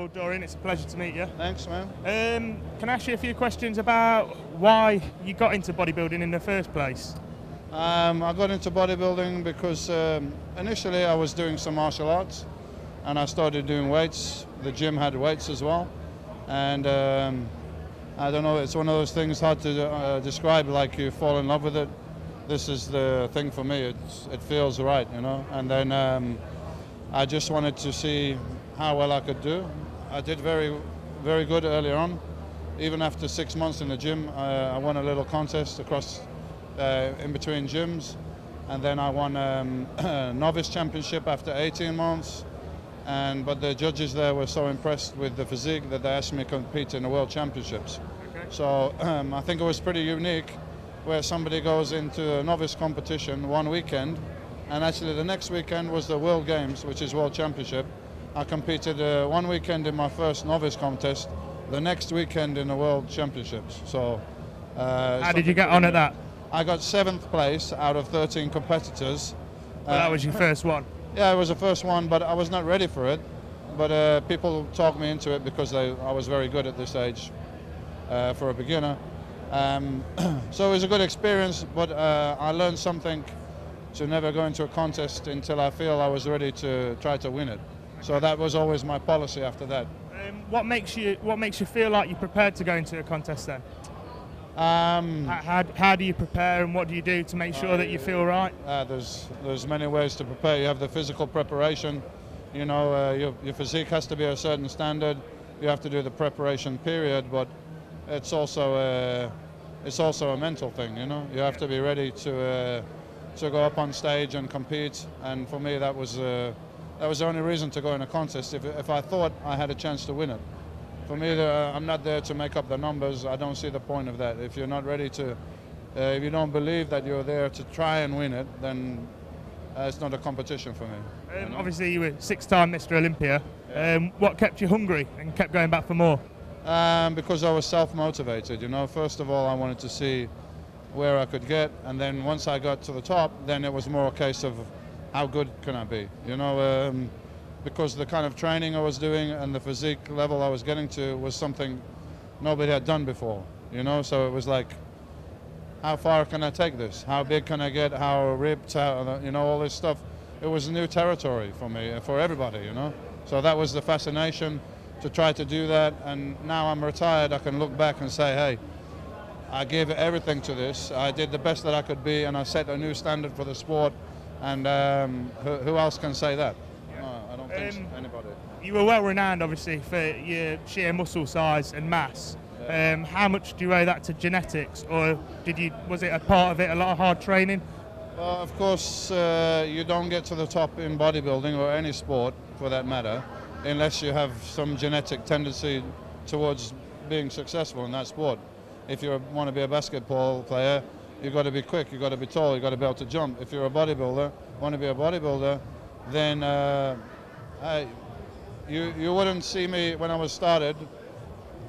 Well, Dorian, it's a pleasure to meet you. Thanks, man. Can I ask you a few questions about why you got into bodybuilding in the first place? I got into bodybuilding because initially I was doing some martial arts and I started doing weights. The gym had weights as well. And I don't know, it's one of those things hard to describe, like you fall in love with it. This is the thing for me, it feels right, you know. And then I just wanted to see how well I could do. I did very, very good early on. Even after 6 months in the gym, I won a little contest across in between gyms, and then I won a novice championship after 18 months. But the judges there were so impressed with the physique that they asked me to compete in the World Championships. Okay. So I think it was pretty unique, where somebody goes into a novice competition one weekend, and actually the next weekend was the World Games, which is World Championship. I competed one weekend in my first novice contest, the next weekend in the World Championships. So how did you get on at that? I got 7th place out of 13 competitors. Well, that was your first one? Yeah, it was the first one, but I was not ready for it. But people talked me into it because I was very good at this age for a beginner. So it was a good experience, but I learned something to never go into a contest until I feel I was ready to try to win it. So that was always my policy after that. What makes you feel like you're prepared to go into a contest then? How do you prepare, and what do you do to make sure that you feel right? There's many ways to prepare. You have the physical preparation. You know, your physique has to be a certain standard. You have to do the preparation period, but it's also a mental thing. You know, you have to be ready to go up on stage and compete. And for me, that was the only reason to go in a contest. If I thought I had a chance to win it. For me, I'm not there to make up the numbers. I don't see the point of that. If you're not ready to, if you don't believe that you're there to try and win it, then it's not a competition for me. You know? Obviously, you were 6-time Mr. Olympia. Yeah. What kept you hungry and kept going back for more? Because I was self-motivated. You know, first of all, I wanted to see where I could get, and then once I got to the top, then it was more a case of how good can I be. You know. Because the kind of training I was doing and the physique level I was getting to was something nobody had done before, you know, so it was like, how far can I take this? How big can I get? How ripped? How, you know, all this stuff. It was new territory for me, for everybody, you know. So that was the fascination, to try to do that, and now I'm retired, I can look back and say, hey, I gave everything to this, I did the best that I could be, and I set a new standard for the sport, and who else can say that? Anybody. You were well renowned, obviously, for your sheer muscle size and mass. Yeah. How much do you owe that to genetics, or was it a part of it, a lot of hard training? Well, of course, you don't get to the top in bodybuilding or any sport, for that matter, unless you have some genetic tendency towards being successful in that sport. If you want to be a basketball player, you've got to be quick, you've got to be tall, you've got to be able to jump. If you're a bodybuilder, want to be a bodybuilder, then you wouldn't see me when I was started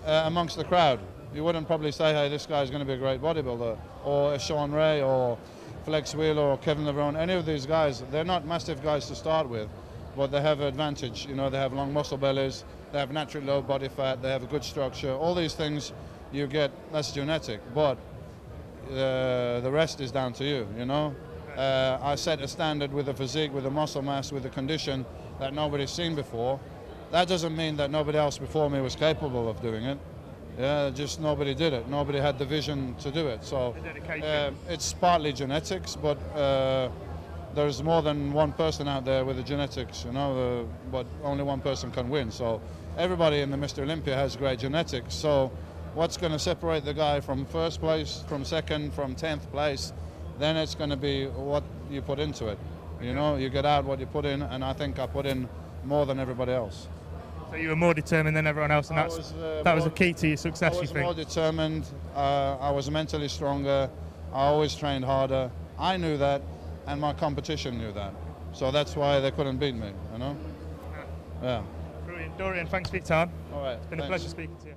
amongst the crowd. You wouldn't probably say, hey, this guy's going to be a great bodybuilder, or a Sean Ray, or Flex Wheeler, or Kevin Levrone. Any of these guys, they're not massive guys to start with, but they have an advantage. You know, they have long muscle bellies, they have naturally low body fat, they have a good structure. All these things you get, that's genetic, but the rest is down to you, you know. I set a standard with the physique, with the muscle mass, with the condition that nobody's seen before. That doesn't mean that nobody else before me was capable of doing it. Yeah, just nobody did it. Nobody had the vision to do it. So it's partly genetics, but there's more than one person out there with the genetics, you know, but only one person can win. So everybody in the Mr. Olympia has great genetics. So what's going to separate the guy from first place, from second, from 10th place? Then it's going to be what you put into it. You know, you get out what you put in, and I think I put in more than everybody else. So you were more determined than everyone else, and that was the key to your success, you think? I was more determined, I was mentally stronger, I always trained harder. I knew that, and my competition knew that. So that's why they couldn't beat me, you know? Yeah. Brilliant. Dorian, thanks for your time. All right. It's been a pleasure speaking to you.